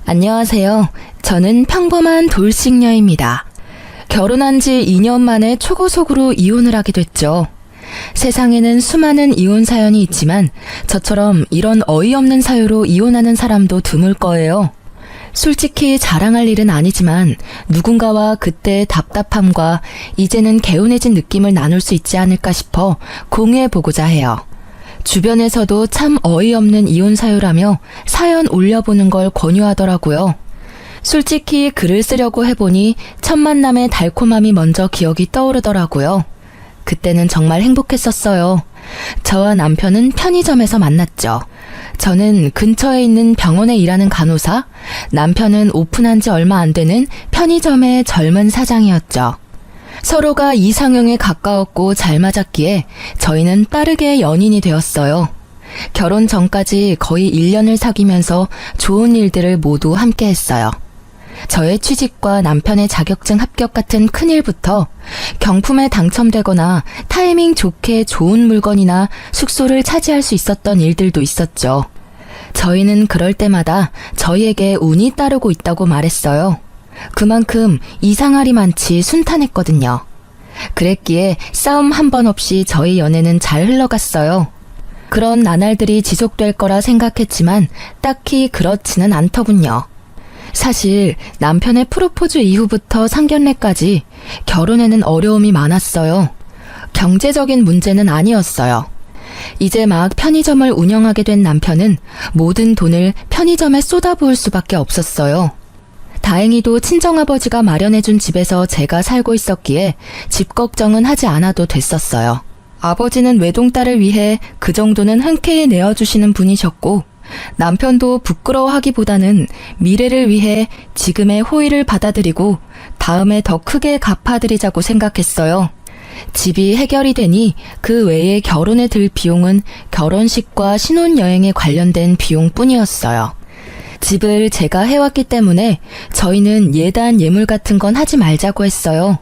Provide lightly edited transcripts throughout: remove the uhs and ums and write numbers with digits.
안녕하세요. 저는 평범한 돌싱녀입니다. 결혼한 지 2년 만에 초고속으로 이혼을 하게 됐죠. 세상에는 수많은 이혼 사연이 있지만 저처럼 이런 어이없는 사유로 이혼하는 사람도 드물 거예요. 솔직히 자랑할 일은 아니지만 누군가와 그때의 답답함과 이제는 개운해진 느낌을 나눌 수 있지 않을까 싶어 공유해보고자 해요. 주변에서도 참 어이없는 이혼 사유라며 사연 올려보는 걸 권유하더라고요. 솔직히 글을 쓰려고 해보니 첫 만남의 달콤함이 먼저 기억이 떠오르더라고요. 그때는 정말 행복했었어요. 저와 남편은 편의점에서 만났죠. 저는 근처에 있는 병원에 일하는 간호사, 남편은 오픈한 지 얼마 안 되는 편의점의 젊은 사장이었죠. 서로가 이상형에 가까웠고 잘 맞았기에 저희는 빠르게 연인이 되었어요. 결혼 전까지 거의 1년을 사귀면서 좋은 일들을 모두 함께 했어요. 저의 취직과 남편의 자격증 합격 같은 큰일부터 경품에 당첨되거나 타이밍 좋게 좋은 물건이나 숙소를 차지할 수 있었던 일들도 있었죠. 저희는 그럴 때마다 저희에게 운이 따르고 있다고 말했어요. 그만큼 이상할이 많지 순탄했거든요. 그랬기에 싸움 한 번 없이 저희 연애는 잘 흘러갔어요. 그런 나날들이 지속될 거라 생각했지만 딱히 그렇지는 않더군요. 사실 남편의 프로포즈 이후부터 상견례까지 결혼에는 어려움이 많았어요. 경제적인 문제는 아니었어요. 이제 막 편의점을 운영하게 된 남편은 모든 돈을 편의점에 쏟아부을 수밖에 없었어요. 다행히도 친정아버지가 마련해준 집에서 제가 살고 있었기에 집 걱정은 하지 않아도 됐었어요. 아버지는 외동딸을 위해 그 정도는 흔쾌히 내어주시는 분이셨고 남편도 부끄러워하기보다는 미래를 위해 지금의 호의를 받아들이고 다음에 더 크게 갚아드리자고 생각했어요. 집이 해결이 되니 그 외에 결혼에 들 비용은 결혼식과 신혼여행에 관련된 비용뿐이었어요. 집을 제가 해왔기 때문에 저희는 예단 예물 같은 건 하지 말자고 했어요.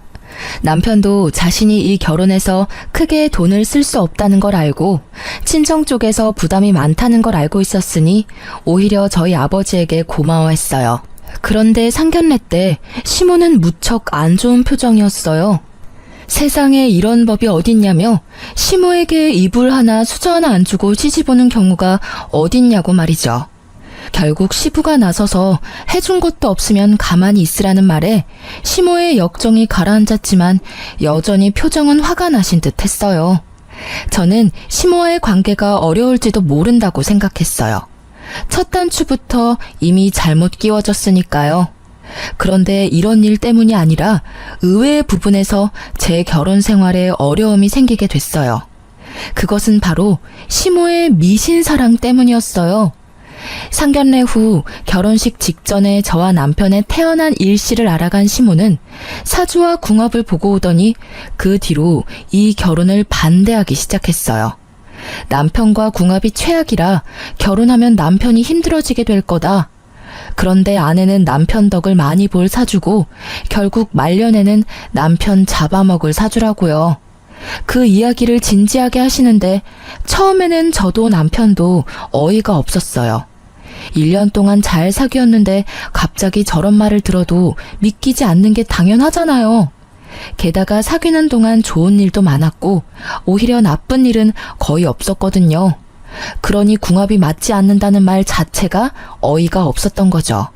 남편도 자신이 이 결혼에서 크게 돈을 쓸 수 없다는 걸 알고 친정 쪽에서 부담이 많다는 걸 알고 있었으니 오히려 저희 아버지에게 고마워했어요. 그런데 상견례 때 시모는 무척 안 좋은 표정이었어요. 세상에 이런 법이 어딨냐며 시모에게 이불 하나 수저 하나 안 주고 시집오는 경우가 어딨냐고 말이죠. 결국 시부가 나서서 해준 것도 없으면 가만히 있으라는 말에 시모의 역정이 가라앉았지만 여전히 표정은 화가 나신 듯 했어요. 저는 시모와의 관계가 어려울지도 모른다고 생각했어요. 첫 단추부터 이미 잘못 끼워졌으니까요. 그런데 이런 일 때문이 아니라 의외의 부분에서 제 결혼 생활에 어려움이 생기게 됐어요. 그것은 바로 시모의 미신사랑 때문이었어요. 상견례 후 결혼식 직전에 저와 남편의 태어난 일시를 알아간 시모는 사주와 궁합을 보고 오더니 그 뒤로 이 결혼을 반대하기 시작했어요. 남편과 궁합이 최악이라 결혼하면 남편이 힘들어지게 될 거다. 그런데 아내는 남편 덕을 많이 볼 사주고 결국 말년에는 남편 잡아먹을 사주라고요. 그 이야기를 진지하게 하시는데 처음에는 저도 남편도 어이가 없었어요. 1년 동안 잘 사귀었는데 갑자기 저런 말을 들어도 믿기지 않는 게 당연하잖아요. 게다가 사귀는 동안 좋은 일도 많았고 오히려 나쁜 일은 거의 없었거든요. 그러니 궁합이 맞지 않는다는 말 자체가 어이가 없었던 거죠.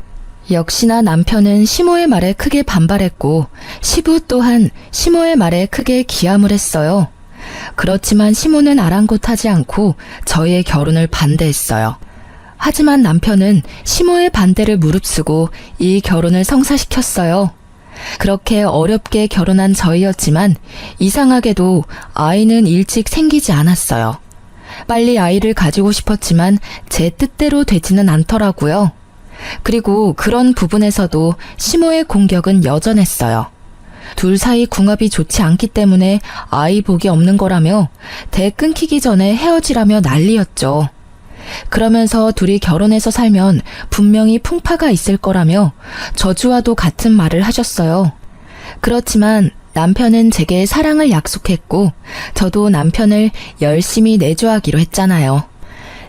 역시나 남편은 시모의 말에 크게 반발했고 시부 또한 시모의 말에 크게 기함을 했어요. 그렇지만 시모는 아랑곳하지 않고 저희의 결혼을 반대했어요. 하지만 남편은 시모의 반대를 무릅쓰고 이 결혼을 성사시켰어요. 그렇게 어렵게 결혼한 저희였지만 이상하게도 아이는 일찍 생기지 않았어요. 빨리 아이를 가지고 싶었지만 제 뜻대로 되지는 않더라고요. 그리고 그런 부분에서도 시모의 공격은 여전했어요. 둘 사이 궁합이 좋지 않기 때문에 아이 복이 없는 거라며 대 끊기기 전에 헤어지라며 난리였죠. 그러면서 둘이 결혼해서 살면 분명히 풍파가 있을 거라며 저주와도 같은 말을 하셨어요. 그렇지만 남편은 제게 사랑을 약속했고 저도 남편을 열심히 내조하기로 했잖아요.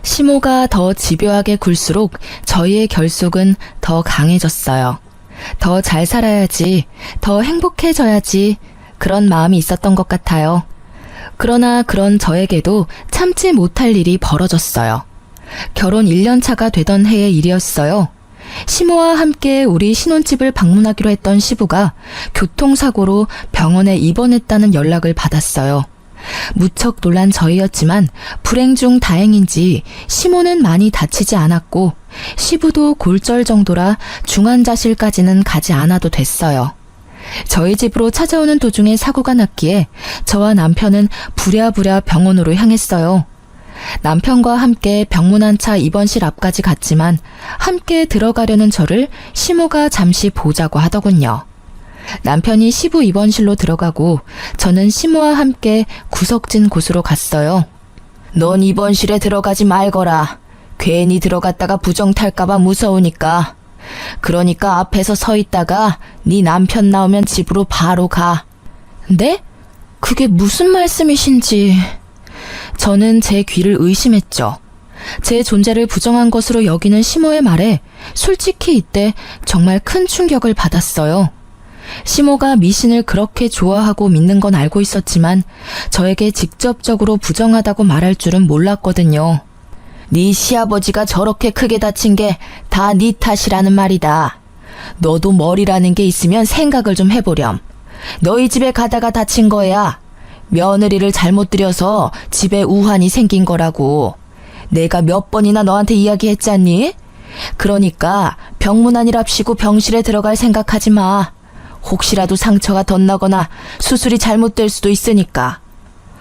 시모가 더 집요하게 굴수록 저희의 결속은 더 강해졌어요. 더 잘 살아야지, 더 행복해져야지 그런 마음이 있었던 것 같아요. 그러나 그런 저에게도 참지 못할 일이 벌어졌어요. 결혼 1년 차가 되던 해의 일이었어요. 시모와 함께 우리 신혼집을 방문하기로 했던 시부가 교통사고로 병원에 입원했다는 연락을 받았어요. 무척 놀란 저희였지만 불행 중 다행인지 시모는 많이 다치지 않았고 시부도 골절 정도라 중환자실까지는 가지 않아도 됐어요. 저희 집으로 찾아오는 도중에 사고가 났기에 저와 남편은 부랴부랴 병원으로 향했어요. 남편과 함께 병문안차 입원실 앞까지 갔지만 함께 들어가려는 저를 시모가 잠시 보자고 하더군요. 남편이 시부 입원실로 들어가고 저는 시모와 함께 구석진 곳으로 갔어요. 넌 입원실에 들어가지 말거라. 괜히 들어갔다가 부정 탈까봐 무서우니까. 그러니까 앞에서 서 있다가 네 남편 나오면 집으로 바로 가. 네? 그게 무슨 말씀이신지. 저는 제 귀를 의심했죠. 제 존재를 부정한 것으로 여기는 시모의 말에 솔직히 이때 정말 큰 충격을 받았어요. 시모가 미신을 그렇게 좋아하고 믿는 건 알고 있었지만 저에게 직접적으로 부정하다고 말할 줄은 몰랐거든요. 네 시아버지가 저렇게 크게 다친 게 다 네 탓이라는 말이다. 너도 머리라는 게 있으면 생각을 좀 해보렴. 너희 집에 가다가 다친 거야. 며느리를 잘못 들여서 집에 우환이 생긴 거라고. 내가 몇 번이나 너한테 이야기했잖니? 그러니까 병문안이랍시고 병실에 들어갈 생각하지 마. 혹시라도 상처가 덧나거나 수술이 잘못될 수도 있으니까.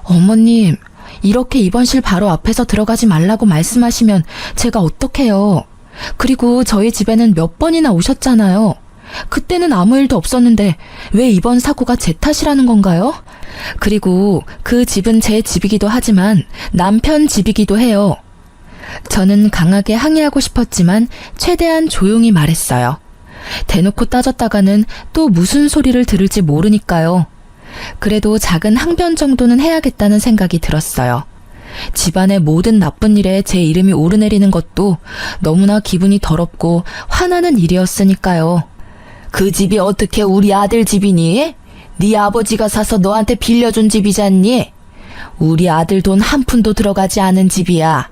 어머님, 이렇게 입원실 바로 앞에서 들어가지 말라고 말씀하시면 제가 어떡해요. 그리고 저희 집에는 몇 번이나 오셨잖아요. 그때는 아무 일도 없었는데 왜 이번 사고가 제 탓이라는 건가요? 그리고 그 집은 제 집이기도 하지만 남편 집이기도 해요. 저는 강하게 항의하고 싶었지만 최대한 조용히 말했어요. 대놓고 따졌다가는 또 무슨 소리를 들을지 모르니까요. 그래도 작은 항변 정도는 해야겠다는 생각이 들었어요. 집안의 모든 나쁜 일에 제 이름이 오르내리는 것도 너무나 기분이 더럽고 화나는 일이었으니까요. 그 집이 어떻게 우리 아들 집이니? 네 아버지가 사서 너한테 빌려준 집이잖니? 우리 아들 돈 한 푼도 들어가지 않은 집이야.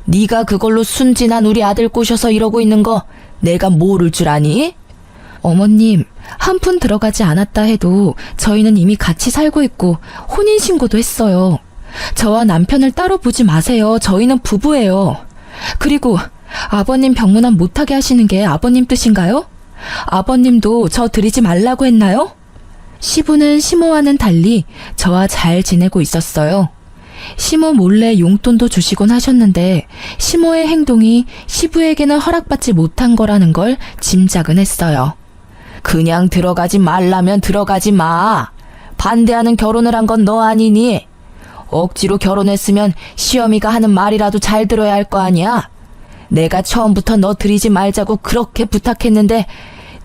네가 그걸로 순진한 우리 아들 꼬셔서 이러고 있는 거 내가 모를 줄 아니? 어머님, 한 푼 들어가지 않았다 해도 저희는 이미 같이 살고 있고 혼인신고도 했어요. 저와 남편을 따로 보지 마세요. 저희는 부부예요. 그리고 아버님 병문안 못하게 하시는 게 아버님 뜻인가요? 아버님도 저 드리지 말라고 했나요? 시부는 시모와는 달리 저와 잘 지내고 있었어요. 시모 몰래 용돈도 주시곤 하셨는데 시모의 행동이 시부에게는 허락받지 못한 거라는 걸 짐작은 했어요. 그냥 들어가지 말라면 들어가지 마. 반대하는 결혼을 한 건 너 아니니? 억지로 결혼했으면 시어미가 하는 말이라도 잘 들어야 할 거 아니야? 내가 처음부터 너 들이지 말자고 그렇게 부탁했는데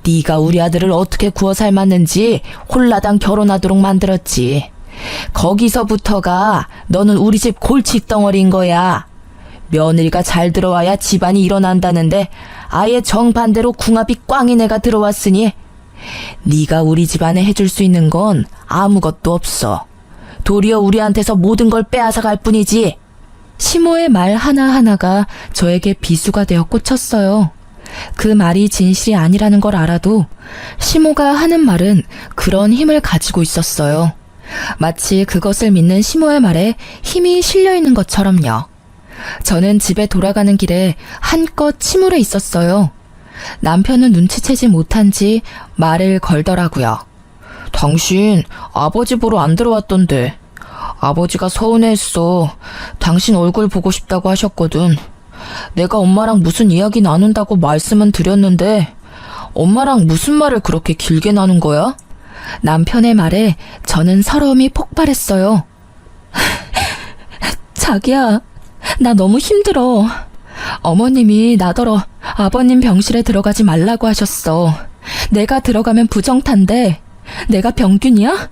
네가 우리 아들을 어떻게 구워 삶았는지 홀라당 결혼하도록 만들었지. 거기서부터가 너는 우리 집 골칫덩어리인 거야. 며느리가 잘 들어와야 집안이 일어난다는데 아예 정반대로 궁합이 꽝인 애가 들어왔으니 네가 우리 집안에 해줄 수 있는 건 아무것도 없어. 도리어 우리한테서 모든 걸 빼앗아갈 뿐이지. 시모의 말 하나하나가 저에게 비수가 되어 꽂혔어요. 그 말이 진실이 아니라는 걸 알아도 시모가 하는 말은 그런 힘을 가지고 있었어요. 마치 그것을 믿는 시모의 말에 힘이 실려 있는 것처럼요. 저는 집에 돌아가는 길에 한껏 침울해 있었어요. 남편은 눈치채지 못한지 말을 걸더라고요. 당신 아버지 보러 안 들어왔던데. 아버지가 서운해했어. 당신 얼굴 보고 싶다고 하셨거든. 내가 엄마랑 무슨 이야기 나눈다고 말씀은 드렸는데 엄마랑 무슨 말을 그렇게 길게 나눈 거야? 남편의 말에 저는 서러움이 폭발했어요. 자기야, 나 너무 힘들어. 어머님이 나더러 아버님 병실에 들어가지 말라고 하셨어. 내가 들어가면 부정탄데 내가 병균이야?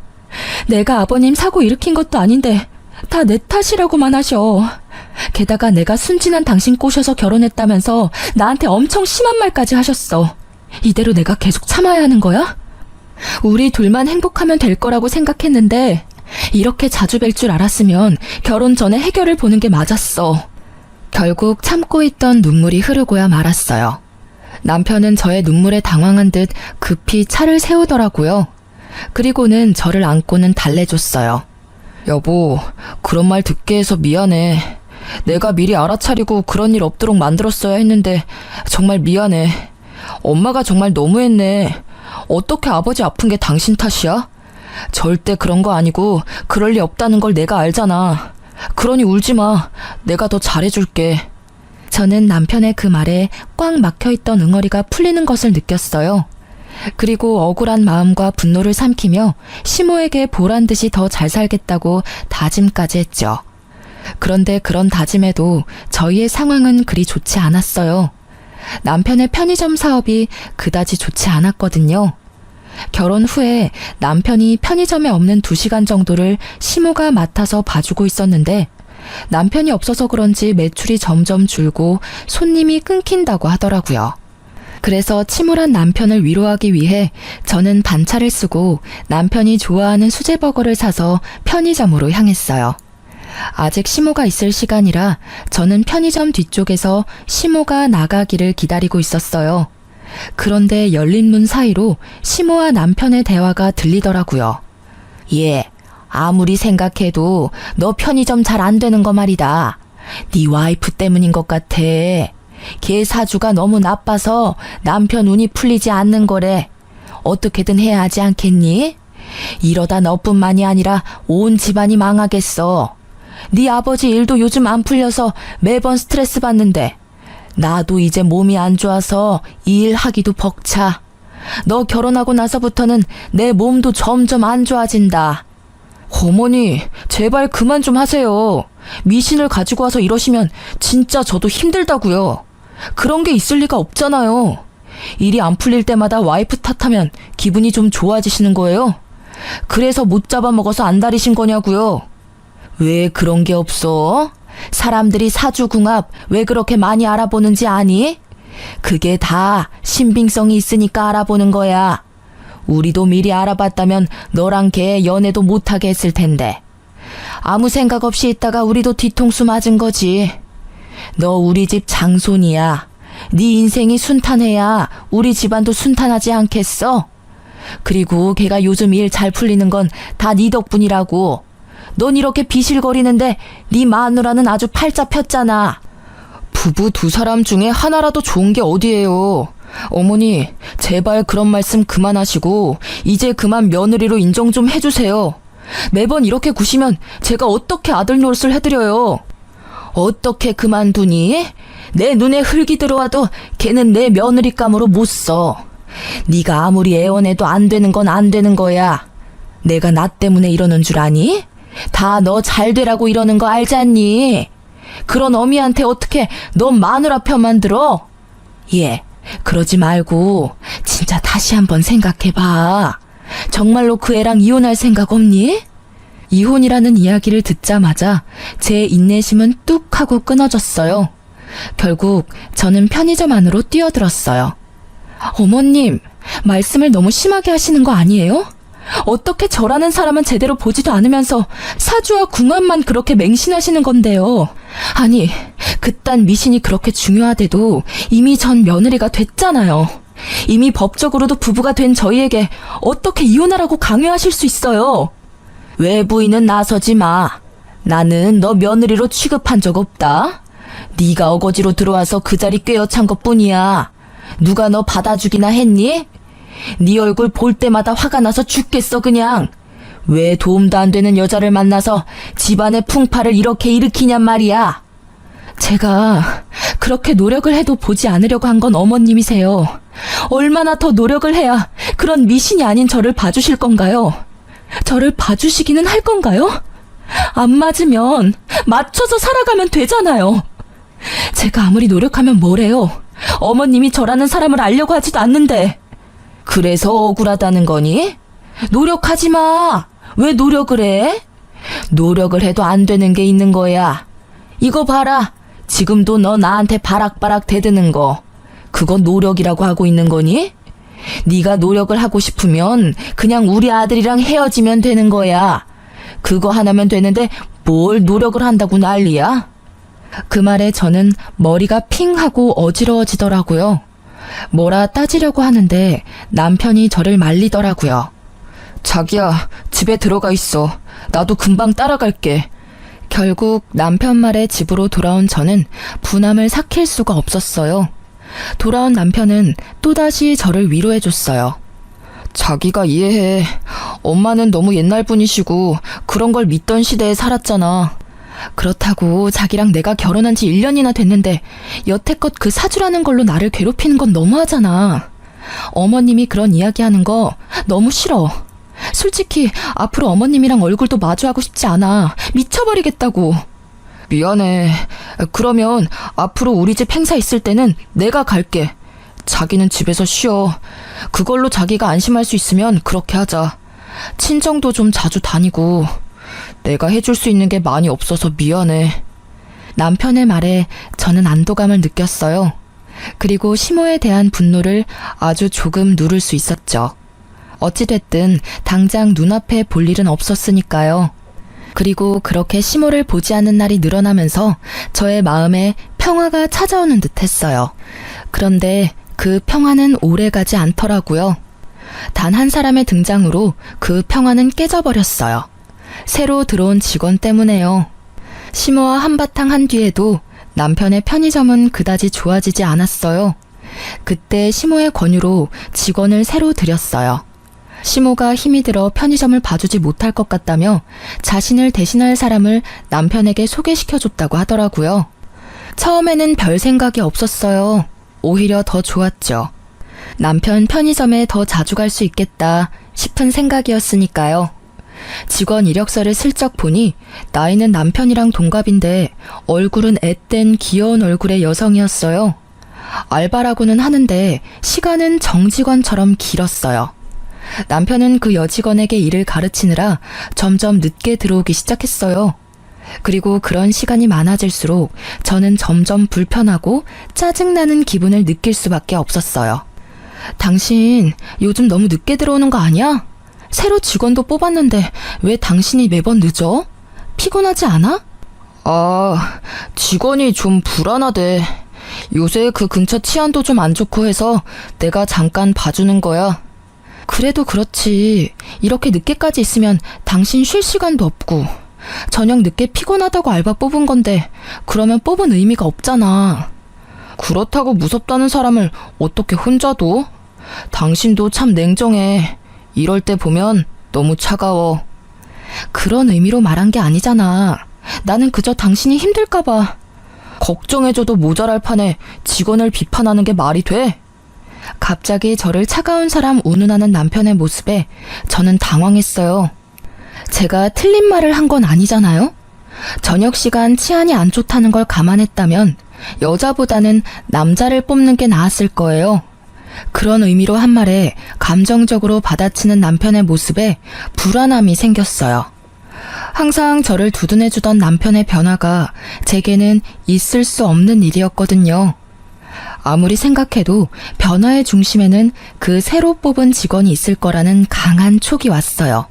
내가 아버님 사고 일으킨 것도 아닌데 다 내 탓이라고만 하셔. 게다가 내가 순진한 당신 꼬셔서 결혼했다면서 나한테 엄청 심한 말까지 하셨어. 이대로 내가 계속 참아야 하는 거야? 우리 둘만 행복하면 될 거라고 생각했는데 이렇게 자주 뵐 줄 알았으면 결혼 전에 해결을 보는 게 맞았어. 결국 참고 있던 눈물이 흐르고야 말았어요. 남편은 저의 눈물에 당황한 듯 급히 차를 세우더라고요. 그리고는 저를 안고는 달래줬어요. 여보, 그런 말 듣게 해서 미안해. 내가 미리 알아차리고 그런 일 없도록 만들었어야 했는데 정말 미안해. 엄마가 정말 너무했네. 어떻게 아버지 아픈 게 당신 탓이야? 절대 그런 거 아니고 그럴 리 없다는 걸 내가 알잖아. 그러니 울지 마. 내가 더 잘해줄게. 저는 남편의 그 말에 꽉 막혀있던 응어리가 풀리는 것을 느꼈어요. 그리고 억울한 마음과 분노를 삼키며 시모에게 보란 듯이 더 잘 살겠다고 다짐까지 했죠. 그런데 그런 다짐에도 저희의 상황은 그리 좋지 않았어요. 남편의 편의점 사업이 그다지 좋지 않았거든요. 결혼 후에 남편이 편의점에 없는 2시간 정도를 시모가 맡아서 봐주고 있었는데 남편이 없어서 그런지 매출이 점점 줄고 손님이 끊긴다고 하더라고요. 그래서 침울한 남편을 위로하기 위해 저는 반차를 쓰고 남편이 좋아하는 수제버거를 사서 편의점으로 향했어요. 아직 시모가 있을 시간이라 저는 편의점 뒤쪽에서 시모가 나가기를 기다리고 있었어요. 그런데 열린 문 사이로 시모와 남편의 대화가 들리더라고요. 예, 아무리 생각해도 너 편의점 잘 안 되는 거 말이다. 네 와이프 때문인 것 같아. 걔 사주가 너무 나빠서 남편 운이 풀리지 않는 거래. 어떻게든 해야 하지 않겠니? 이러다 너뿐만이 아니라 온 집안이 망하겠어. 네 아버지 일도 요즘 안 풀려서 매번 스트레스 받는데 나도 이제 몸이 안 좋아서 이 일 하기도 벅차. 너 결혼하고 나서부터는 내 몸도 점점 안 좋아진다. 어머니, 제발 그만 좀 하세요. 미신을 가지고 와서 이러시면 진짜 저도 힘들다고요. 그런 게 있을 리가 없잖아요. 일이 안 풀릴 때마다 와이프 탓하면 기분이 좀 좋아지시는 거예요? 그래서 못 잡아먹어서 안달이신 거냐고요. 왜 그런 게 없어? 사람들이 사주궁합 왜 그렇게 많이 알아보는지 아니? 그게 다 신빙성이 있으니까 알아보는 거야. 우리도 미리 알아봤다면 너랑 걔 연애도 못하게 했을 텐데. 아무 생각 없이 있다가 우리도 뒤통수 맞은 거지. 너 우리 집 장손이야. 네 인생이 순탄해야 우리 집안도 순탄하지 않겠어? 그리고 걔가 요즘 일 잘 풀리는 건 다 네 덕분이라고. 넌 이렇게 비실거리는데 네 마누라는 아주 팔자 폈잖아. 부부 두 사람 중에 하나라도 좋은 게 어디예요. 어머니, 제발 그런 말씀 그만하시고 이제 그만 며느리로 인정 좀 해주세요. 매번 이렇게 구시면 제가 어떻게 아들 노릇을 해드려요. 어떻게 그만두니? 내 눈에 흙이 들어와도 걔는 내 며느리감으로 못 써. 네가 아무리 애원해도 안 되는 건 안 되는 거야. 내가 나 때문에 이러는 줄 아니? 다 너 잘 되라고 이러는 거 알잖니? 그런 어미한테 어떻게 너 마누라 편만 들어? 예, 그러지 말고 진짜 다시 한번 생각해봐. 정말로 그 애랑 이혼할 생각 없니? 이혼이라는 이야기를 듣자마자 제 인내심은 뚝 하고 끊어졌어요. 결국 저는 편의점 안으로 뛰어들었어요. 어머님, 말씀을 너무 심하게 하시는 거 아니에요? 어떻게 저라는 사람은 제대로 보지도 않으면서 사주와 궁합만 그렇게 맹신하시는 건데요. 아니, 그딴 미신이 그렇게 중요하대도 이미 전 며느리가 됐잖아요. 이미 법적으로도 부부가 된 저희에게 어떻게 이혼하라고 강요하실 수 있어요? 외부인은 나서지 마. 나는 너 며느리로 취급한 적 없다. 네가 어거지로 들어와서 그 자리 꿰어찬 것뿐이야. 누가 너 받아주기나 했니? 네 얼굴 볼 때마다 화가 나서 죽겠어 그냥. 왜 도움도 안 되는 여자를 만나서 집안의 풍파를 이렇게 일으키냔 말이야. 제가 그렇게 노력을 해도 보지 않으려고 한 건 어머님이세요. 얼마나 더 노력을 해야 그런 미신이 아닌 저를 봐주실 건가요? 저를 봐주시기는 할 건가요? 안 맞으면 맞춰서 살아가면 되잖아요. 제가 아무리 노력하면 뭐래요? 어머님이 저라는 사람을 알려고 하지도 않는데. 그래서 억울하다는 거니? 노력하지 마. 왜 노력을 해? 노력을 해도 안 되는 게 있는 거야. 이거 봐라. 지금도 너 나한테 바락바락 대드는 거. 그거 노력이라고 하고 있는 거니? 네가 노력을 하고 싶으면 그냥 우리 아들이랑 헤어지면 되는 거야. 그거 하나면 되는데 뭘 노력을 한다고 난리야? 그 말에 저는 머리가 핑 하고 어지러워지더라고요. 뭐라 따지려고 하는데 남편이 저를 말리더라고요. 자기야, 집에 들어가 있어. 나도 금방 따라갈게. 결국 남편 말에 집으로 돌아온 저는 분함을 삭힐 수가 없었어요. 돌아온 남편은 또다시 저를 위로해줬어요. 자기가 이해해. 엄마는 너무 옛날 분이시고 그런 걸 믿던 시대에 살았잖아. 그렇다고 자기랑 내가 결혼한 지 1년이나 됐는데 여태껏 그 사주라는 걸로 나를 괴롭히는 건 너무하잖아. 어머님이 그런 이야기하는 거 너무 싫어. 솔직히 앞으로 어머님이랑 얼굴도 마주하고 싶지 않아. 미쳐버리겠다고. 미안해. 그러면 앞으로 우리 집 행사 있을 때는 내가 갈게. 자기는 집에서 쉬어. 그걸로 자기가 안심할 수 있으면 그렇게 하자. 친정도 좀 자주 다니고. 내가 해줄 수 있는 게 많이 없어서 미안해. 남편의 말에 저는 안도감을 느꼈어요. 그리고 시모에 대한 분노를 아주 조금 누를 수 있었죠. 어찌됐든 당장 눈앞에 볼 일은 없었으니까요. 그리고 그렇게 시모를 보지 않는 날이 늘어나면서 저의 마음에 평화가 찾아오는 듯 했어요. 그런데 그 평화는 오래가지 않더라고요. 단 한 사람의 등장으로 그 평화는 깨져버렸어요. 새로 들어온 직원 때문에요. 시모와 한바탕 한 뒤에도 남편의 편의점은 그다지 좋아지지 않았어요. 그때 시모의 권유로 직원을 새로 들였어요. 시모가 힘이 들어 편의점을 봐주지 못할 것 같다며 자신을 대신할 사람을 남편에게 소개시켜줬다고 하더라고요. 처음에는 별 생각이 없었어요. 오히려 더 좋았죠. 남편 편의점에 더 자주 갈 수 있겠다 싶은 생각이었으니까요. 직원 이력서를 슬쩍 보니 나이는 남편이랑 동갑인데 얼굴은 앳된 귀여운 얼굴의 여성이었어요. 알바라고는 하는데 시간은 정직원처럼 길었어요. 남편은 그 여직원에게 일을 가르치느라 점점 늦게 들어오기 시작했어요. 그리고 그런 시간이 많아질수록 저는 점점 불편하고 짜증나는 기분을 느낄 수밖에 없었어요. 당신 요즘 너무 늦게 들어오는 거 아니야? 새로 직원도 뽑았는데 왜 당신이 매번 늦어? 피곤하지 않아? 직원이 좀 불안하대. 요새 그 근처 치안도 좀 안 좋고 해서 내가 잠깐 봐주는 거야. 그래도 그렇지. 이렇게 늦게까지 있으면 당신 쉴 시간도 없고. 저녁 늦게 피곤하다고 알바 뽑은 건데 그러면 뽑은 의미가 없잖아. 그렇다고 무섭다는 사람을 어떻게 혼자 둬? 당신도 참 냉정해. 이럴 때 보면 너무 차가워. 그런 의미로 말한 게 아니잖아. 나는 그저 당신이 힘들까봐. 걱정해줘도 모자랄 판에 직원을 비판하는 게 말이 돼? 갑자기 저를 차가운 사람 운운하는 남편의 모습에 저는 당황했어요. 제가 틀린 말을 한 건 아니잖아요? 저녁 시간 치안이 안 좋다는 걸 감안했다면 여자보다는 남자를 뽑는 게 나았을 거예요. 그런 의미로 한 말에 감정적으로 받아치는 남편의 모습에 불안함이 생겼어요. 항상 저를 두둔해주던 남편의 변화가 제게는 있을 수 없는 일이었거든요. 아무리 생각해도 변화의 중심에는 그 새로 뽑은 직원이 있을 거라는 강한 촉이 왔어요.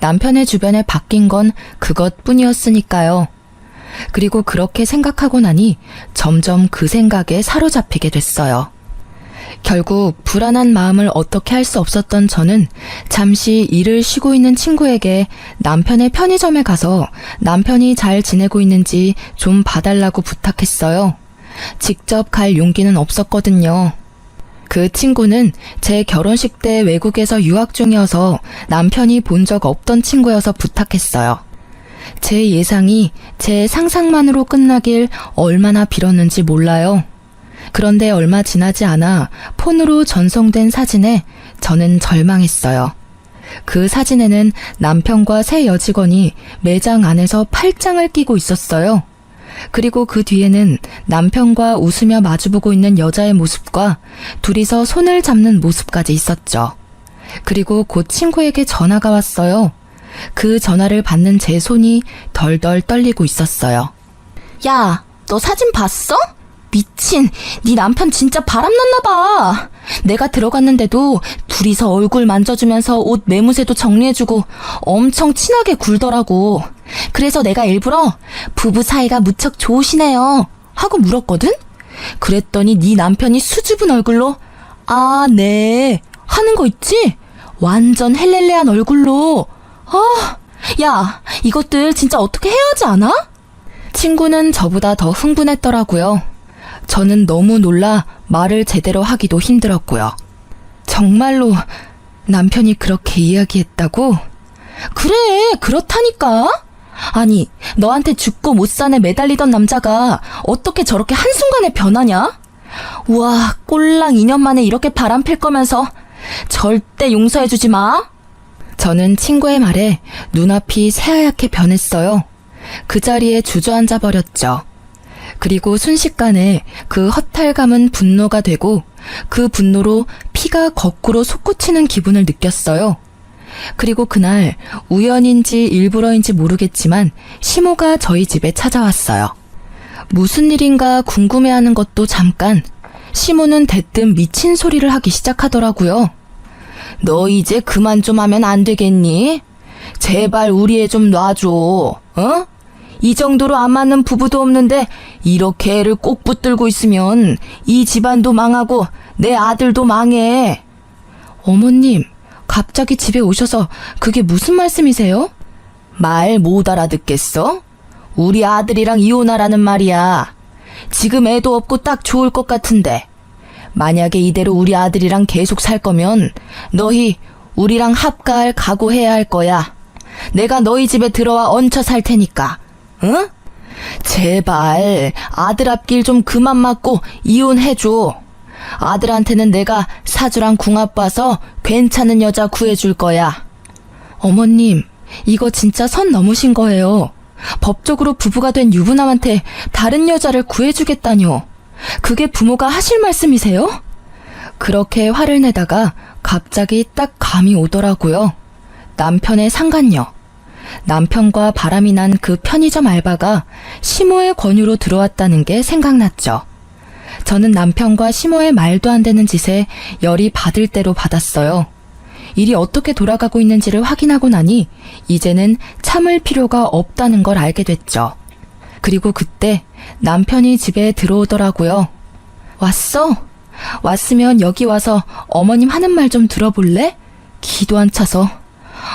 남편의 주변에 바뀐 건 그것뿐이었으니까요. 그리고 그렇게 생각하고 나니 점점 그 생각에 사로잡히게 됐어요. 결국 불안한 마음을 어떻게 할 수 없었던 저는 잠시 일을 쉬고 있는 친구에게 남편의 편의점에 가서 남편이 잘 지내고 있는지 좀 봐달라고 부탁했어요. 직접 갈 용기는 없었거든요. 그 친구는 제 결혼식 때 외국에서 유학 중이어서 남편이 본 적 없던 친구여서 부탁했어요. 제 예상이 제 상상만으로 끝나길 얼마나 빌었는지 몰라요. 그런데 얼마 지나지 않아 폰으로 전송된 사진에 저는 절망했어요. 그 사진에는 남편과 새 여직원이 매장 안에서 팔짱을 끼고 있었어요. 그리고 그 뒤에는 남편과 웃으며 마주보고 있는 여자의 모습과 둘이서 손을 잡는 모습까지 있었죠. 그리고 곧 친구에게 전화가 왔어요. 그 전화를 받는 제 손이 덜덜 떨리고 있었어요. 야, 너 사진 봤어? 미친, 네 남편 진짜 바람났나 봐. 내가 들어갔는데도 둘이서 얼굴 만져주면서 옷 매무새도 정리해주고 엄청 친하게 굴더라고. 그래서 내가 일부러 부부 사이가 무척 좋으시네요 하고 물었거든? 그랬더니 네 남편이 수줍은 얼굴로 아, 네 하는 거 있지? 완전 헬렐레한 얼굴로. 야, 이것들 진짜 어떻게 해야 하지 않아? 친구는 저보다 더 흥분했더라고요. 저는 너무 놀라 말을 제대로 하기도 힘들었고요. 정말로 남편이 그렇게 이야기했다고? 그래, 그렇다니까. 아니, 너한테 죽고 못 산에 매달리던 남자가 어떻게 저렇게 한순간에 변하냐? 우와, 꼴랑 2년 만에 이렇게 바람필 거면서 절대 용서해주지 마. 저는 친구의 말에 눈앞이 새하얗게 변했어요. 그 자리에 주저앉아 버렸죠. 그리고 순식간에 그 허탈감은 분노가 되고 그 분노로 피가 거꾸로 솟구치는 기분을 느꼈어요. 그리고 그날 우연인지 일부러인지 모르겠지만 시모가 저희 집에 찾아왔어요. 무슨 일인가 궁금해하는 것도 잠깐, 시모는 대뜸 미친 소리를 하기 시작하더라고요. 너 이제 그만 좀 하면 안 되겠니? 제발 우리 애 좀 놔줘. 어? 이 정도로 안 맞는 부부도 없는데 이렇게 애를 꼭 붙들고 있으면 이 집안도 망하고 내 아들도 망해. 어머님, 갑자기 집에 오셔서 그게 무슨 말씀이세요? 말 못 알아듣겠어? 우리 아들이랑 이혼하라는 말이야. 지금 애도 없고 딱 좋을 것 같은데 만약에 이대로 우리 아들이랑 계속 살 거면 너희 우리랑 합가할 각오해야 할 거야. 내가 너희 집에 들어와 얹혀 살 테니까. 응? 제발 아들 앞길 좀 그만 맞고 이혼해줘. 아들한테는 내가 사주랑 궁합 봐서 괜찮은 여자 구해줄 거야. 어머님, 이거 진짜 선 넘으신 거예요. 법적으로 부부가 된 유부남한테 다른 여자를 구해주겠다뇨. 그게 부모가 하실 말씀이세요? 그렇게 화를 내다가 갑자기 딱 감이 오더라고요. 남편의 상간녀. 남편과 바람이 난 그 편의점 알바가 시모의 권유로 들어왔다는 게 생각났죠. 저는 남편과 시모의 말도 안 되는 짓에 열이 받을 대로 받았어요. 일이 어떻게 돌아가고 있는지를 확인하고 나니 이제는 참을 필요가 없다는 걸 알게 됐죠. 그리고 그때 남편이 집에 들어오더라고요. 왔어? 왔으면 여기 와서 어머님 하는 말 좀 들어볼래? 기도 안 차서.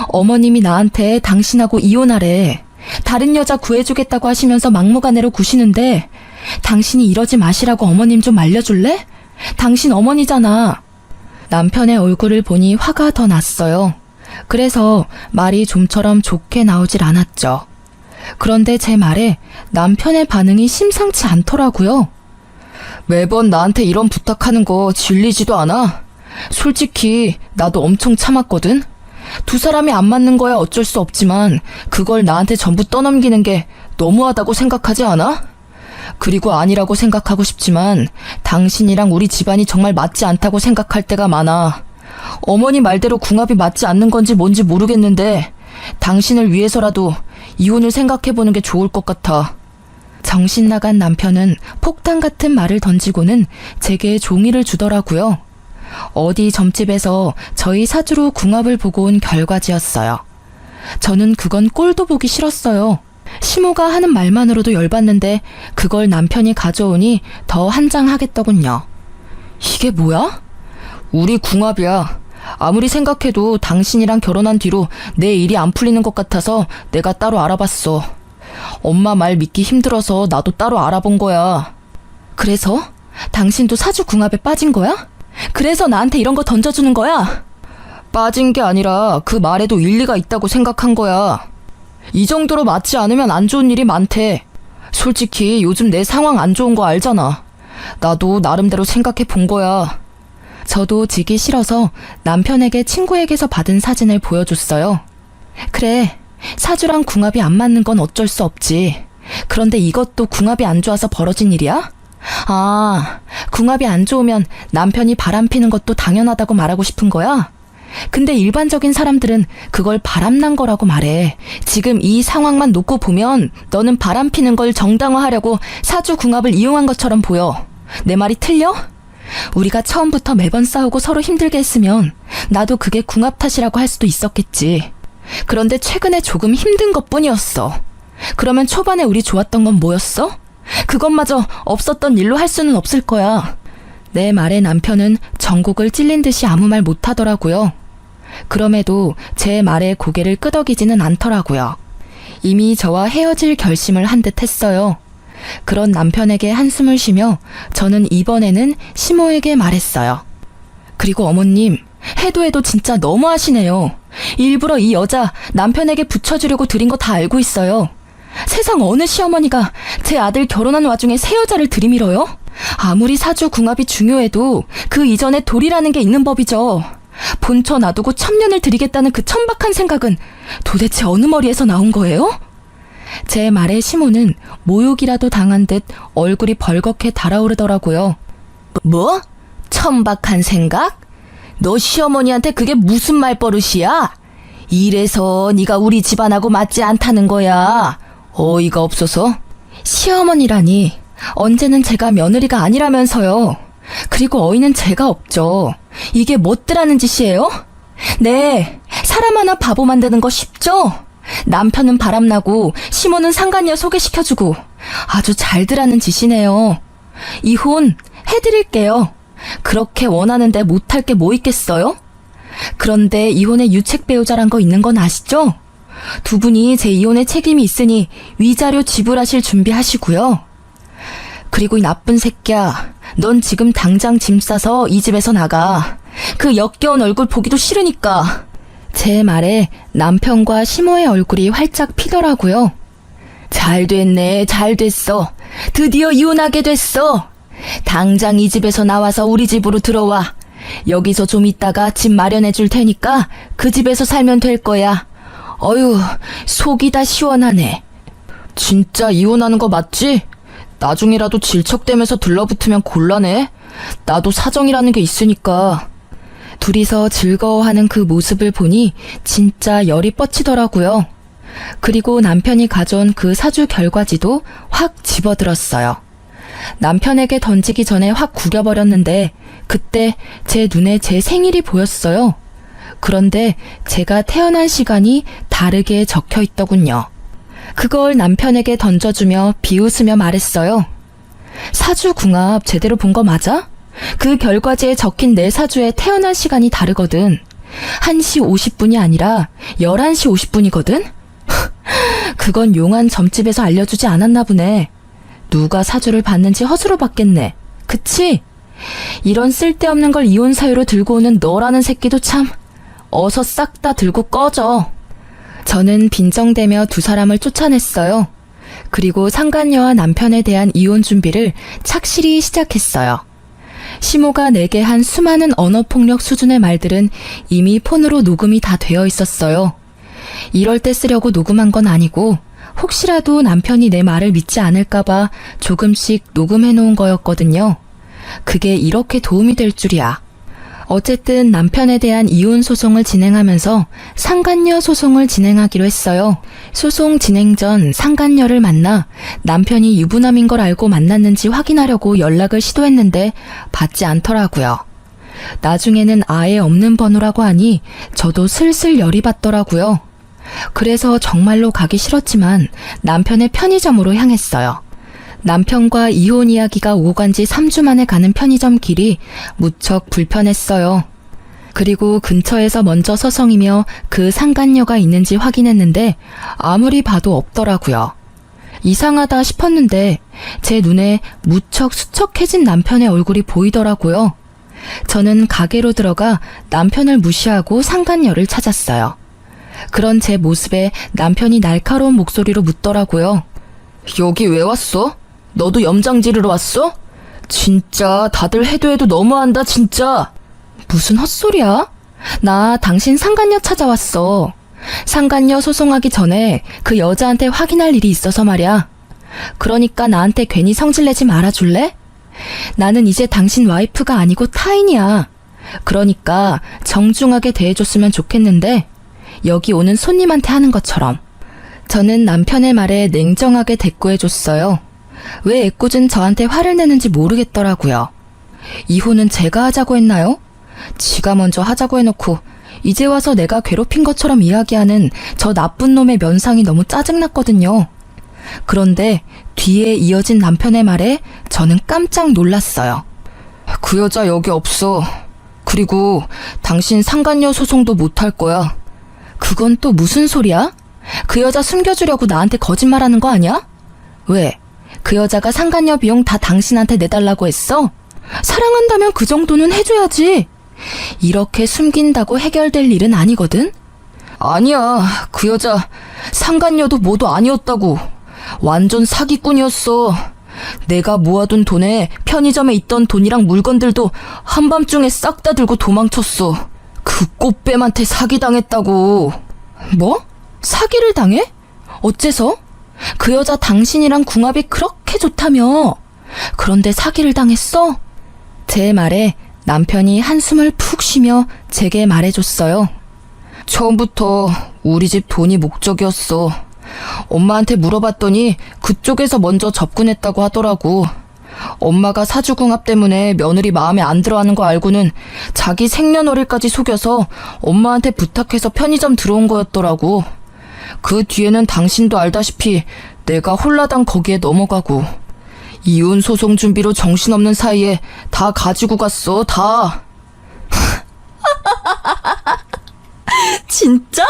어머님이 나한테 당신하고 이혼하래. 다른 여자 구해주겠다고 하시면서 막무가내로 구시는데 당신이 이러지 마시라고 어머님 좀 알려줄래? 당신 어머니잖아. 남편의 얼굴을 보니 화가 더 났어요. 그래서 말이 좀처럼 좋게 나오질 않았죠. 그런데 제 말에 남편의 반응이 심상치 않더라고요. 매번 나한테 이런 부탁하는 거 질리지도 않아? 솔직히 나도 엄청 참았거든? 두 사람이 안 맞는 거야 어쩔 수 없지만 그걸 나한테 전부 떠넘기는 게 너무하다고 생각하지 않아? 그리고 아니라고 생각하고 싶지만 당신이랑 우리 집안이 정말 맞지 않다고 생각할 때가 많아. 어머니 말대로 궁합이 맞지 않는 건지 뭔지 모르겠는데 당신을 위해서라도 이혼을 생각해보는 게 좋을 것 같아. 정신 나간 남편은 폭탄 같은 말을 던지고는 제게 종이를 주더라고요. 어디 점집에서 저희 사주로 궁합을 보고 온 결과지였어요. 저는 그건 꼴도 보기 싫었어요. 시모가 하는 말만으로도 열받는데 그걸 남편이 가져오니 더 한장하겠더군요. 이게 뭐야? 우리 궁합이야. 아무리 생각해도 당신이랑 결혼한 뒤로 내 일이 안 풀리는 것 같아서 내가 따로 알아봤어. 엄마 말 믿기 힘들어서 나도 따로 알아본 거야. 그래서? 당신도 사주 궁합에 빠진 거야? 그래서 나한테 이런 거 던져주는 거야? 빠진 게 아니라 그 말에도 일리가 있다고 생각한 거야. 이 정도로 맞지 않으면 안 좋은 일이 많대. 솔직히 요즘 내 상황 안 좋은 거 알잖아. 나도 나름대로 생각해 본 거야. 저도 지기 싫어서 남편에게 친구에게서 받은 사진을 보여줬어요. 그래, 사주랑 궁합이 안 맞는 건 어쩔 수 없지. 그런데 이것도 궁합이 안 좋아서 벌어진 일이야? 아, 궁합이 안 좋으면 남편이 바람피는 것도 당연하다고 말하고 싶은 거야? 근데 일반적인 사람들은 그걸 바람난 거라고 말해. 지금 이 상황만 놓고 보면 너는 바람 피는 걸 정당화하려고 사주궁합을 이용한 것처럼 보여. 내 말이 틀려? 우리가 처음부터 매번 싸우고 서로 힘들게 했으면 나도 그게 궁합 탓이라고 할 수도 있었겠지. 그런데 최근에 조금 힘든 것뿐이었어. 그러면 초반에 우리 좋았던 건 뭐였어? 그것마저 없었던 일로 할 수는 없을 거야. 내 말에 남편은 전곡을 찔린 듯이 아무 말 못하더라고요. 그럼에도 제 말에 고개를 끄덕이지는 않더라고요. 이미 저와 헤어질 결심을 한 듯 했어요. 그런 남편에게 한숨을 쉬며 저는 이번에는 시모에게 말했어요. 그리고 어머님, 해도 진짜 너무하시네요. 일부러 이 여자 남편에게 붙여주려고 드린 거 다 알고 있어요. 세상 어느 시어머니가 제 아들 결혼한 와중에 새 여자를 들이밀어요? 아무리 사주 궁합이 중요해도 그 이전에 돌이라는 게 있는 법이죠. 본처 놔두고 천년을 드리겠다는 그 천박한 생각은 도대체 어느 머리에서 나온 거예요? 제 말에 시모는 모욕이라도 당한 듯 얼굴이 벌겋게 달아오르더라고요. 뭐? 천박한 생각? 너 시어머니한테 그게 무슨 말버릇이야? 이래서 네가 우리 집안하고 맞지 않다는 거야. 어이가 없어서. 시어머니라니, 언제는 제가 며느리가 아니라면서요. 그리고 어이는 제가 없죠. 이게 못들하는 짓이에요? 네, 사람 하나 바보 만드는 거 쉽죠? 남편은 바람나고 시모는 상간녀 소개시켜주고 아주 잘들하는 짓이네요. 이혼 해드릴게요. 그렇게 원하는데 못할 게 뭐 있겠어요? 그런데 이혼의 유책 배우자란 거 있는 건 아시죠? 두 분이 제 이혼에 책임이 있으니 위자료 지불하실 준비하시고요. 그리고 이 나쁜 새끼야, 넌 지금 당장 짐 싸서 이 집에서 나가. 그 역겨운 얼굴 보기도 싫으니까. 제 말에 남편과 시모의 얼굴이 활짝 피더라고요. 잘 됐네, 잘 됐어. 드디어 이혼하게 됐어. 당장 이 집에서 나와서 우리 집으로 들어와. 여기서 좀 있다가 집 마련해 줄 테니까 그 집에서 살면 될 거야. 어휴, 속이 다 시원하네. 진짜 이혼하는 거 맞지? 나중이라도 질척대면서 들러붙으면 곤란해. 나도 사정이라는 게 있으니까. 둘이서 즐거워하는 그 모습을 보니 진짜 열이 뻗치더라고요. 그리고 남편이 가져온 그 사주 결과지도 확 집어들었어요. 남편에게 던지기 전에 확 구겨버렸는데 그때 제 눈에 제 생일이 보였어요. 그런데 제가 태어난 시간이 다르게 적혀 있더군요. 그걸 남편에게 던져주며 비웃으며 말했어요. 사주궁합 제대로 본 거 맞아? 그 결과지에 적힌 내 사주에 태어난 시간이 다르거든. 1시 50분이 아니라 11시 50분이거든? 그건 용한 점집에서 알려주지 않았나 보네. 누가 사주를 봤는지 허수로 봤겠네. 그치? 이런 쓸데없는 걸 이혼 사유로 들고 오는 너라는 새끼도 참. 어서 싹 다 들고 꺼져. 저는 빈정대며 두 사람을 쫓아냈어요. 그리고 상간녀와 남편에 대한 이혼 준비를 착실히 시작했어요. 시모가 내게 한 수많은 언어폭력 수준의 말들은 이미 폰으로 녹음이 다 되어 있었어요. 이럴 때 쓰려고 녹음한 건 아니고 혹시라도 남편이 내 말을 믿지 않을까봐 조금씩 녹음해 놓은 거였거든요. 그게 이렇게 도움이 될 줄이야. 어쨌든 남편에 대한 이혼 소송을 진행하면서 상간녀 소송을 진행하기로 했어요. 소송 진행 전 상간녀를 만나 남편이 유부남인 걸 알고 만났는지 확인하려고 연락을 시도했는데 받지 않더라고요. 나중에는 아예 없는 번호라고 하니 저도 슬슬 열이 받더라고요. 그래서 정말로 가기 싫었지만 남편의 편의점으로 향했어요. 남편과 이혼 이야기가 오고 간 지 3주 만에 가는 편의점 길이 무척 불편했어요. 그리고 근처에서 먼저 서성이며 그 상간녀가 있는지 확인했는데 아무리 봐도 없더라고요. 이상하다 싶었는데 제 눈에 무척 수척해진 남편의 얼굴이 보이더라고요. 저는 가게로 들어가 남편을 무시하고 상간녀를 찾았어요. 그런 제 모습에 남편이 날카로운 목소리로 묻더라고요. 여기 왜 왔어? 너도 염장 지르러 왔어? 진짜 다들 해도 너무한다 진짜. 무슨 헛소리야? 나 당신 상간녀 찾아왔어. 상간녀 소송하기 전에 그 여자한테 확인할 일이 있어서 말이야. 그러니까 나한테 괜히 성질내지 말아줄래? 나는 이제 당신 와이프가 아니고 타인이야. 그러니까 정중하게 대해줬으면 좋겠는데 여기 오는 손님한테 하는 것처럼. 저는 남편의 말에 냉정하게 대꾸해줬어요. 왜 애꿎은 저한테 화를 내는지 모르겠더라고요. 이혼은 제가 하자고 했나요? 지가 먼저 하자고 해놓고 이제 와서 내가 괴롭힌 것처럼 이야기하는 저 나쁜 놈의 면상이 너무 짜증났거든요. 그런데 뒤에 이어진 남편의 말에 저는 깜짝 놀랐어요. 그 여자 여기 없어. 그리고 당신 상간녀 소송도 못할 거야. 그건 또 무슨 소리야? 그 여자 숨겨주려고 나한테 거짓말하는 거 아니야? 왜? 그 여자가 상간녀 비용 다 당신한테 내달라고 했어? 사랑한다면 그 정도는 해줘야지. 이렇게 숨긴다고 해결될 일은 아니거든? 아니야. 그 여자 상간녀도 뭐도 아니었다고. 완전 사기꾼이었어. 내가 모아둔 돈에 편의점에 있던 돈이랑 물건들도 한밤중에 싹 다 들고 도망쳤어. 그 꽃뱀한테 사기당했다고. 뭐? 사기를 당해? 어째서? 그 여자 당신이랑 궁합이 그렇게 좋다며. 그런데 사기를 당했어? 제 말에 남편이 한숨을 푹 쉬며 제게 말해줬어요. 처음부터 우리 집 돈이 목적이었어. 엄마한테 물어봤더니 그쪽에서 먼저 접근했다고 하더라고. 엄마가 사주궁합 때문에 며느리 마음에 안 들어하는 거 알고는 자기 생년월일까지 속여서 엄마한테 부탁해서 편의점 들어온 거였더라고. 그 뒤에는 당신도 알다시피 내가 홀라당 거기에 넘어가고 이혼 소송 준비로 정신없는 사이에 다 가지고 갔어, 다. 진짜?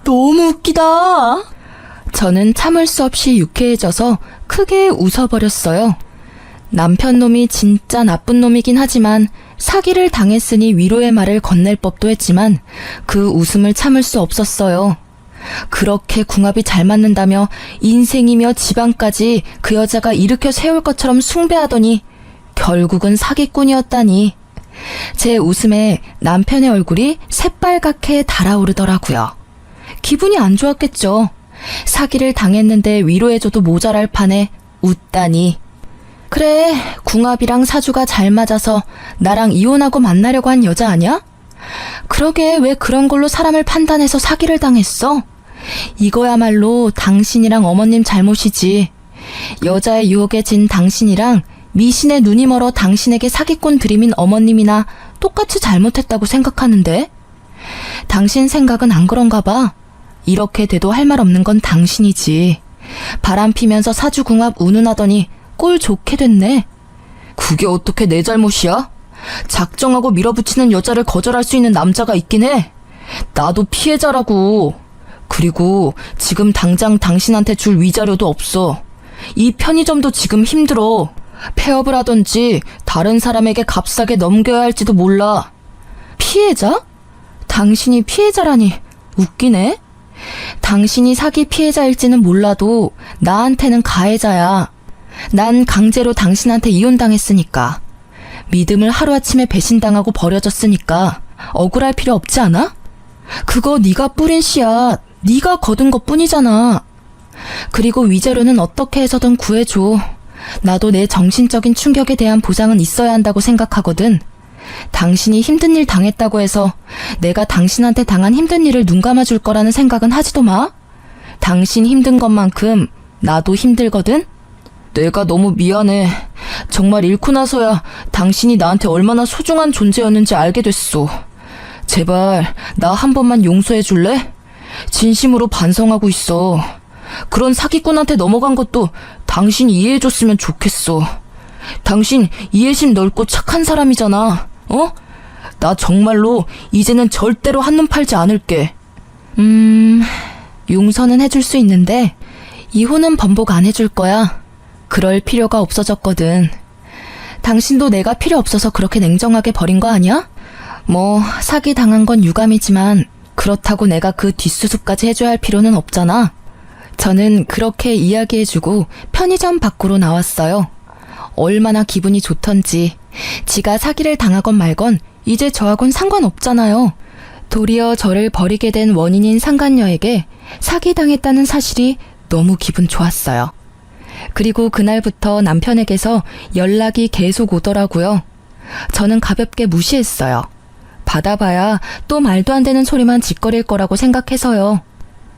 너무 웃기다. 저는 참을 수 없이 유쾌해져서 크게 웃어버렸어요. 남편 놈이 진짜 나쁜 놈이긴 하지만 사기를 당했으니 위로의 말을 건넬 법도 했지만 그 웃음을 참을 수 없었어요. 그렇게 궁합이 잘 맞는다며 인생이며 집안까지 그 여자가 일으켜 세울 것처럼 숭배하더니 결국은 사기꾼이었다니. 제 웃음에 남편의 얼굴이 새빨갛게 달아오르더라고요. 기분이 안 좋았겠죠. 사기를 당했는데 위로해줘도 모자랄 판에 웃다니. 그래, 궁합이랑 사주가 잘 맞아서 나랑 이혼하고 만나려고 한 여자 아니야? 그러게 왜 그런 걸로 사람을 판단해서 사기를 당했어? 이거야말로 당신이랑 어머님 잘못이지. 여자의 유혹에 진 당신이랑 미신의 눈이 멀어 당신에게 사기꾼 들이민 어머님이나 똑같이 잘못했다고 생각하는데? 당신 생각은 안 그런가 봐. 이렇게 돼도 할 말 없는 건 당신이지. 바람 피면서 사주궁합 운운하더니 꼴 좋게 됐네. 그게 어떻게 내 잘못이야? 작정하고 밀어붙이는 여자를 거절할 수 있는 남자가 있긴 해. 나도 피해자라고. 그리고 지금 당장 당신한테 줄 위자료도 없어. 이 편의점도 지금 힘들어. 폐업을 하던지 다른 사람에게 값싸게 넘겨야 할지도 몰라. 피해자? 당신이 피해자라니 웃기네. 당신이 사기 피해자일지는 몰라도 나한테는 가해자야. 난 강제로 당신한테 이혼당했으니까. 믿음을 하루아침에 배신당하고 버려졌으니까 억울할 필요 없지 않아? 그거 네가 뿌린 씨앗, 네가 거둔 것뿐이잖아. 그리고 위자료는 어떻게 해서든 구해줘. 나도 내 정신적인 충격에 대한 보상은 있어야 한다고 생각하거든. 당신이 힘든 일 당했다고 해서 내가 당신한테 당한 힘든 일을 눈 감아줄 거라는 생각은 하지도 마. 당신 힘든 것만큼 나도 힘들거든. 내가 너무 미안해. 정말 잃고 나서야 당신이 나한테 얼마나 소중한 존재였는지 알게 됐어. 제발 나 한 번만 용서해 줄래? 진심으로 반성하고 있어. 그런 사기꾼한테 넘어간 것도 당신이 이해해줬으면 좋겠어. 당신 이해심 넓고 착한 사람이잖아. 어? 나 정말로 이제는 절대로 한눈 팔지 않을게. 용서는 해줄 수 있는데 이혼은 번복 안 해줄 거야. 그럴 필요가 없어졌거든. 당신도 내가 필요 없어서 그렇게 냉정하게 버린 거 아니야? 뭐 사기 당한 건 유감이지만 그렇다고 내가 그 뒷수습까지 해줘야 할 필요는 없잖아. 저는 그렇게 이야기해주고 편의점 밖으로 나왔어요. 얼마나 기분이 좋던지. 지가 사기를 당하건 말건 이제 저하고는 상관없잖아요. 도리어 저를 버리게 된 원인인 상간녀에게 사기당했다는 사실이 너무 기분 좋았어요. 그리고 그날부터 남편에게서 연락이 계속 오더라고요. 저는 가볍게 무시했어요. 받아봐야 또 말도 안 되는 소리만 짓거릴 거라고 생각해서요.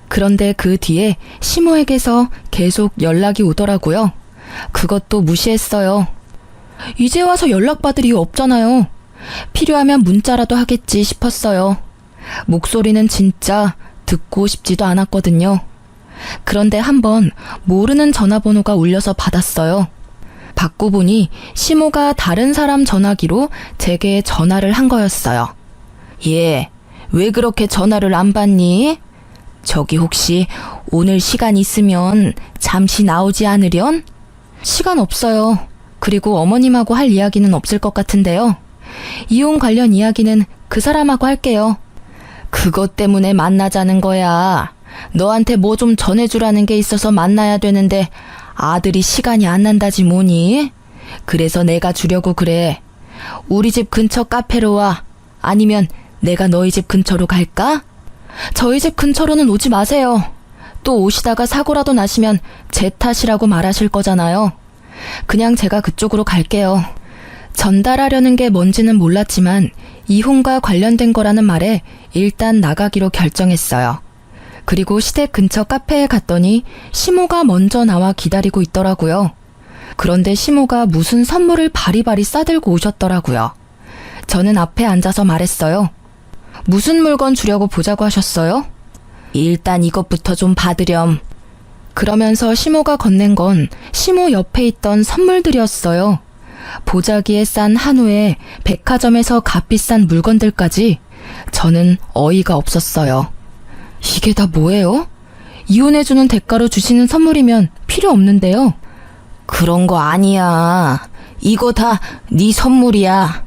그런데 그 뒤에 시모에게서 계속 연락이 오더라고요. 그것도 무시했어요. 이제 와서 연락받을 이유 없잖아요. 필요하면 문자라도 하겠지 싶었어요. 목소리는 진짜 듣고 싶지도 않았거든요. 그런데 한번 모르는 전화번호가 울려서 받았어요. 받고 보니 시모가 다른 사람 전화기로 제게 전화를 한 거였어요. 예, 왜 그렇게 전화를 안 받니? 저기 혹시 오늘 시간 있으면 잠시 나오지 않으련? 시간 없어요. 그리고 어머님하고 할 이야기는 없을 것 같은데요. 이혼 관련 이야기는 그 사람하고 할게요. 그것 때문에 만나자는 거야. 너한테 뭐 좀 전해주라는 게 있어서 만나야 되는데 아들이 시간이 안 난다지 뭐니? 그래서 내가 주려고 그래. 우리 집 근처 카페로 와. 아니면 내가 너희 집 근처로 갈까? 저희 집 근처로는 오지 마세요. 또 오시다가 사고라도 나시면 제 탓이라고 말하실 거잖아요. 그냥 제가 그쪽으로 갈게요. 전달하려는 게 뭔지는 몰랐지만 이혼과 관련된 거라는 말에 일단 나가기로 결정했어요. 그리고 시댁 근처 카페에 갔더니 시모가 먼저 나와 기다리고 있더라고요. 그런데 시모가 무슨 선물을 바리바리 싸들고 오셨더라고요. 저는 앞에 앉아서 말했어요. 무슨 물건 주려고 보자고 하셨어요? 일단 이것부터 좀 받으렴. 그러면서 시모가 건넨 건 시모 옆에 있던 선물들이었어요. 보자기에 싼 한우에 백화점에서 값비싼 물건들까지. 저는 어이가 없었어요. 이게 다 뭐예요? 이혼해주는 대가로 주시는 선물이면 필요 없는데요. 그런 거 아니야. 이거 다 네 선물이야.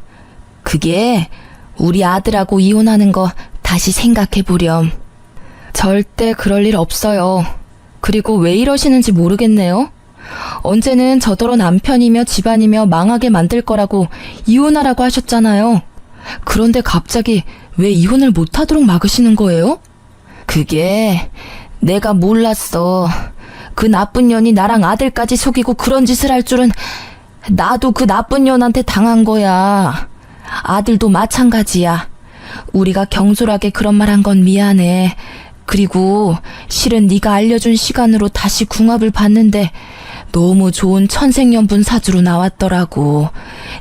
그게 우리 아들하고 이혼하는 거 다시 생각해보렴. 절대 그럴 일 없어요. 그리고 왜 이러시는지 모르겠네요. 언제는 저더러 남편이며 집안이며 망하게 만들 거라고 이혼하라고 하셨잖아요. 그런데 갑자기 왜 이혼을 못하도록 막으시는 거예요? 그게 내가 몰랐어. 그 나쁜 년이 나랑 아들까지 속이고 그런 짓을 할 줄은. 나도 그 나쁜 년한테 당한 거야. 아들도 마찬가지야. 우리가 경솔하게 그런 말 한 건 미안해. 그리고 실은 네가 알려준 시간으로 다시 궁합을 봤는데 너무 좋은 천생연분 사주로 나왔더라고.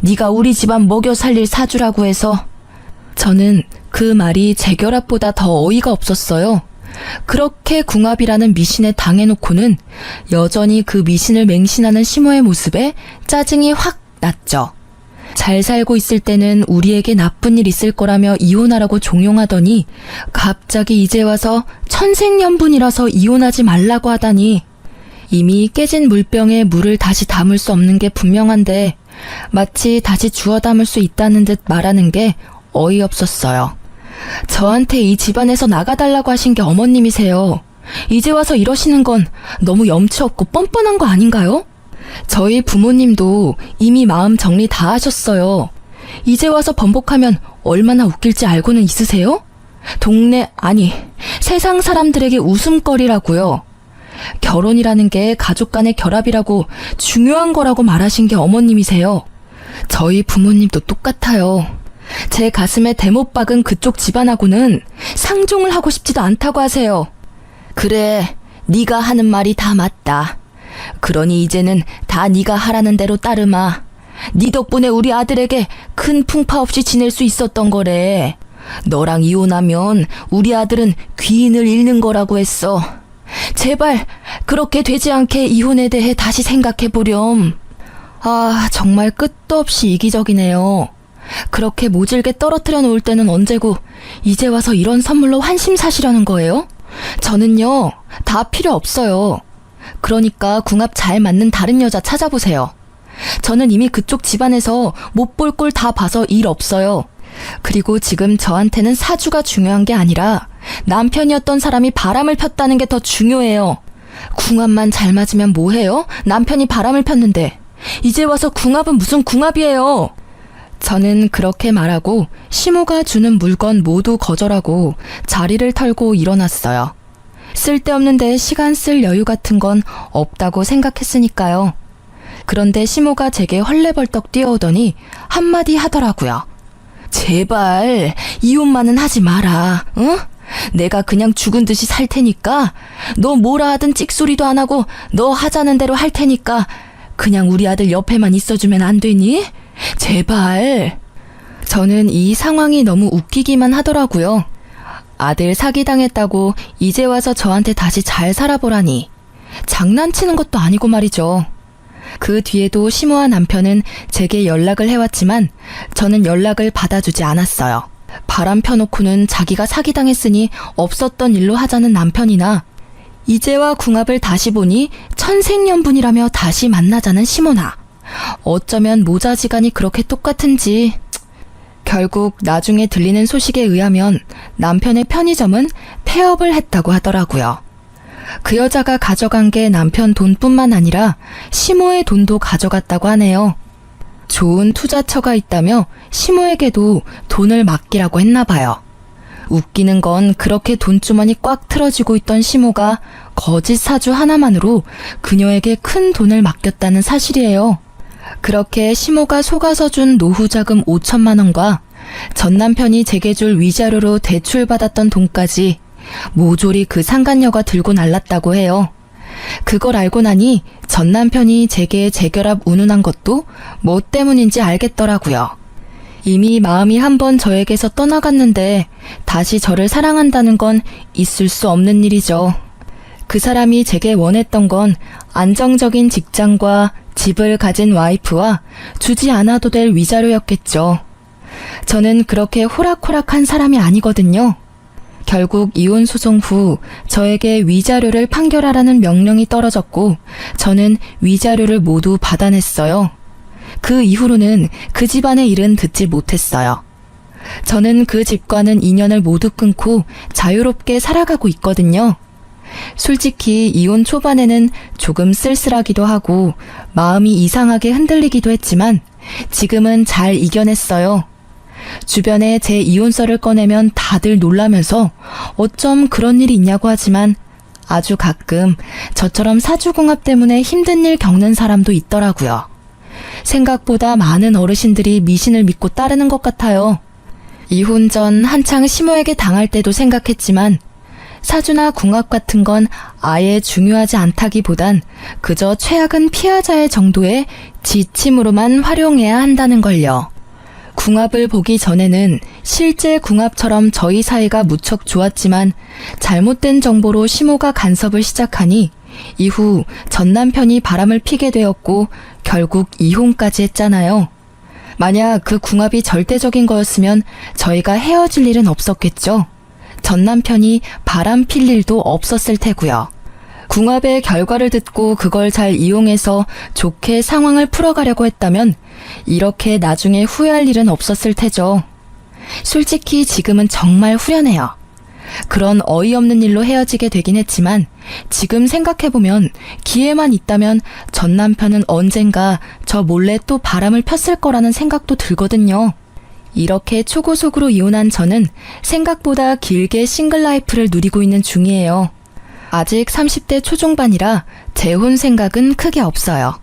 네가 우리 집안 먹여 살릴 사주라고 해서. 저는 그 말이 재결합보다 더 어이가 없었어요. 그렇게 궁합이라는 미신에 당해놓고는 여전히 그 미신을 맹신하는 시모의 모습에 짜증이 확 났죠. 잘 살고 있을 때는 우리에게 나쁜 일 있을 거라며 이혼하라고 종용하더니 갑자기 이제 와서 천생연분이라서 이혼하지 말라고 하다니. 이미 깨진 물병에 물을 다시 담을 수 없는 게 분명한데 마치 다시 주워 담을 수 있다는 듯 말하는 게 어이없었어요. 저한테 이 집안에서 나가달라고 하신 게 어머님이세요. 이제 와서 이러시는 건 너무 염치 없고 뻔뻔한 거 아닌가요? 저희 부모님도 이미 마음 정리 다 하셨어요. 이제 와서 번복하면 얼마나 웃길지 알고는 있으세요? 동네, 아니, 세상 사람들에게 웃음거리라고요. 결혼이라는 게 가족 간의 결합이라고 중요한 거라고 말하신 게 어머님이세요. 저희 부모님도 똑같아요. 제 가슴에 대못 박은 그쪽 집안하고는 상종을 하고 싶지도 않다고 하세요. 그래, 네가 하는 말이 다 맞다. 그러니 이제는 다 네가 하라는 대로 따르마. 네 덕분에 우리 아들에게 큰 풍파 없이 지낼 수 있었던 거래. 너랑 이혼하면 우리 아들은 귀인을 잃는 거라고 했어. 제발 그렇게 되지 않게 이혼에 대해 다시 생각해보렴. 아, 정말 끝도 없이 이기적이네요. 그렇게 모질게 떨어뜨려 놓을 때는 언제고 이제 와서 이런 선물로 환심 사시려는 거예요? 저는요, 다 필요 없어요. 그러니까 궁합 잘 맞는 다른 여자 찾아보세요. 저는 이미 그쪽 집안에서 못 볼 꼴 다 봐서 일 없어요. 그리고 지금 저한테는 사주가 중요한 게 아니라 남편이었던 사람이 바람을 폈다는 게 더 중요해요. 궁합만 잘 맞으면 뭐해요? 남편이 바람을 폈는데. 이제 와서 궁합은 무슨 궁합이에요? 저는 그렇게 말하고 시모가 주는 물건 모두 거절하고 자리를 털고 일어났어요. 쓸데없는데 시간 쓸 여유 같은 건 없다고 생각했으니까요. 그런데 시모가 제게 헐레벌떡 뛰어오더니 한마디 하더라고요. 제발 이혼만은 하지 마라. 응? 내가 그냥 죽은 듯이 살 테니까 너 뭐라 하든 찍소리도 안 하고 너 하자는 대로 할 테니까 그냥 우리 아들 옆에만 있어주면 안 되니? 제발. 저는 이 상황이 너무 웃기기만 하더라고요. 아들 사기당했다고 이제 와서 저한테 다시 잘 살아보라니. 장난치는 것도 아니고 말이죠. 그 뒤에도 시모와 남편은 제게 연락을 해왔지만 저는 연락을 받아주지 않았어요. 바람 펴놓고는 자기가 사기당했으니 없었던 일로 하자는 남편이나 이제와 궁합을 다시 보니 천생연분이라며 다시 만나자는 시모나. 어쩌면 모자지간이 그렇게 똑같은지. 결국 나중에 들리는 소식에 의하면 남편의 편의점은 폐업을 했다고 하더라고요. 그 여자가 가져간 게 남편 돈뿐만 아니라 시모의 돈도 가져갔다고 하네요. 좋은 투자처가 있다며 시모에게도 돈을 맡기라고 했나 봐요. 웃기는 건 그렇게 돈주머니 꽉 틀어지고 있던 시모가 거짓 사주 하나만으로 그녀에게 큰 돈을 맡겼다는 사실이에요. 그렇게 시모가 속아서 준 노후자금 5천만 원과 전 남편이 제게 줄 위자료로 대출받았던 돈까지 모조리 그 상간녀가 들고 날랐다고 해요. 그걸 알고 나니 전 남편이 제게 재결합 운운한 것도 뭐 때문인지 알겠더라고요. 이미 마음이 한번 저에게서 떠나갔는데 다시 저를 사랑한다는 건 있을 수 없는 일이죠. 그 사람이 제게 원했던 건 안정적인 직장과 집을 가진 와이프와 주지 않아도 될 위자료였겠죠. 저는 그렇게 호락호락한 사람이 아니거든요. 결국 이혼 소송 후 저에게 위자료를 판결하라는 명령이 떨어졌고 저는 위자료를 모두 받아냈어요. 그 이후로는 그 집안의 일은 듣지 못했어요. 저는 그 집과는 인연을 모두 끊고 자유롭게 살아가고 있거든요. 솔직히 이혼 초반에는 조금 쓸쓸하기도 하고 마음이 이상하게 흔들리기도 했지만 지금은 잘 이겨냈어요. 주변에 제 이혼설을 꺼내면 다들 놀라면서 어쩜 그런 일이 있냐고 하지만 아주 가끔 저처럼 사주궁합 때문에 힘든 일 겪는 사람도 있더라고요. 생각보다 많은 어르신들이 미신을 믿고 따르는 것 같아요. 이혼 전 한창 시모에게 당할 때도 생각했지만 사주나 궁합 같은 건 아예 중요하지 않다기보단 그저 최악은 피하자의 정도의 지침으로만 활용해야 한다는 걸요. 궁합을 보기 전에는 실제 궁합처럼 저희 사이가 무척 좋았지만 잘못된 정보로 시모가 간섭을 시작하니 이후 전 남편이 바람을 피게 되었고 결국 이혼까지 했잖아요. 만약 그 궁합이 절대적인 거였으면 저희가 헤어질 일은 없었겠죠. 전 남편이 바람 필 일도 없었을 테고요. 궁합의 결과를 듣고 그걸 잘 이용해서 좋게 상황을 풀어가려고 했다면 이렇게 나중에 후회할 일은 없었을 테죠. 솔직히 지금은 정말 후련해요. 그런 어이없는 일로 헤어지게 되긴 했지만 지금 생각해보면 기회만 있다면 전 남편은 언젠가 저 몰래 또 바람을 폈을 거라는 생각도 들거든요. 이렇게 초고속으로 이혼한 저는 생각보다 길게 싱글 라이프를 누리고 있는 중이에요. 아직 30대 초중반이라 재혼 생각은 크게 없어요.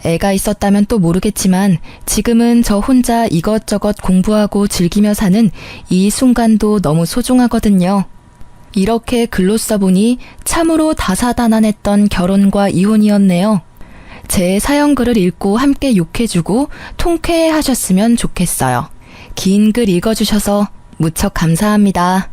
애가 있었다면 또 모르겠지만 지금은 저 혼자 이것저것 공부하고 즐기며 사는 이 순간도 너무 소중하거든요. 이렇게 글로 써보니 참으로 다사다난했던 결혼과 이혼이었네요. 제 사연글을 읽고 함께 욕해주고 통쾌해하셨으면 좋겠어요. 긴 글 읽어주셔서 무척 감사합니다.